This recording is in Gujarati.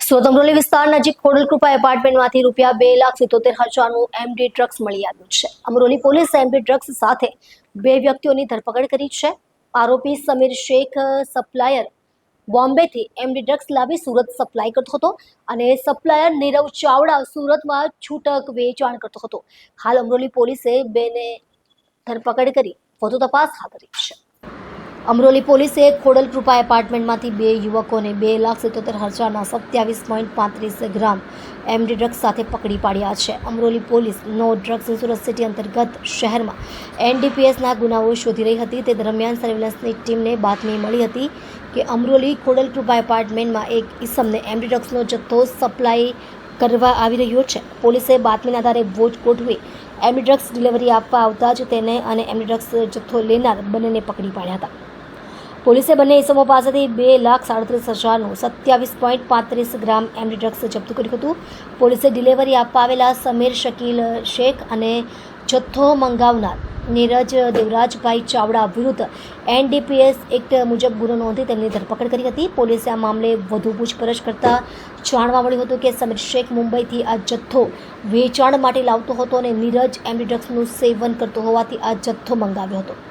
સુરત અમરોલી વિસ્તાર નજીક ખોડલકૃપા એપાર્ટમેન્ટમાંથી ₹2,77,000નું એમડી ડ્રગ્સ મળી આવ્યું છે। અમરોલી પોલીસે એમડી ડ્રગ્સ સાથે 2 વ્યક્તિઓની ધરપકડ કરી છે। આરોપી સમીર શેખ સપ્લાયર બોમ્બેથી એમડી ડ્રગ્સ લાવી સુરત સપ્લાય કરતો હતો અને સપ્લાયર નીરવ ચાવડા સુરતમાં છૂટક વેચાણ કરતો હતો। હાલ અમરોલી પોલીસે બેને ધરપકડ કરી વધુ તપાસ હાથ ધરી છે। અમરોલી પોલીસે ખોડલકૃપા એપાર્ટમેન્ટમાંથી 2 યુવકોને ₹2,77,000ના 27.35 ગ્રામ એમડી ડ્રગ્સ સાથે પકડી પાડ્યા છે। અમરોલી પોલીસ નો ડ્રગ્સ સુરત સિટી અંતર્ગત શહેરમાં એનડીપીએસના ગુનાઓ શોધી રહી હતી। તે દરમિયાન સર્વેલન્સની ટીમને બાતમી મળી હતી કે અમરોલી ખોડલકૃપા એપાર્ટમેન્ટમાં એક ઈસમને એમડી ડ્રગ્સનો જથ્થો સપ્લાય કરવા આવી રહ્યો છે। પોલીસે બાતમીના આધારે વોચ ગોઠવી એમડી ડ્રગ્સ ડિલિવરી આપવા આવતા જ તેને અને એમડી ડ્રગ્સ જથ્થો લેનાર બંનેને પકડી પાડ્યા હતા। પોલીસે બંને ઇસમો પાસેથી ₹2,37,000નું 27.35 ગ્રામ એમડી ડ્રગ્સ જપ્ત કર્યું હતું। પોલીસે ડિલિવરી આપવા આવેલા સમીર શકીલ શેખ અને જથ્થો મંગાવનાર નીરજ દેવરાજભાઈ ચાવડા વિરુદ્ધ એનડીપીએસ એક્ટ મુજબ ગુનો નોંધી તેમની ધરપકડ કરી હતી। પોલીસે આ મામલે વધુ પૂછપરછ કરતા જાણવા મળ્યું હતું કે સમીર શેખ મુંબઈથી આ જથ્થો વેચાણ માટે લાવતો હતો અને નીરજ એમડી ડ્રગ્સનું સેવન કરતો હોવાથી આ જથ્થો મંગાવ્યો હતો।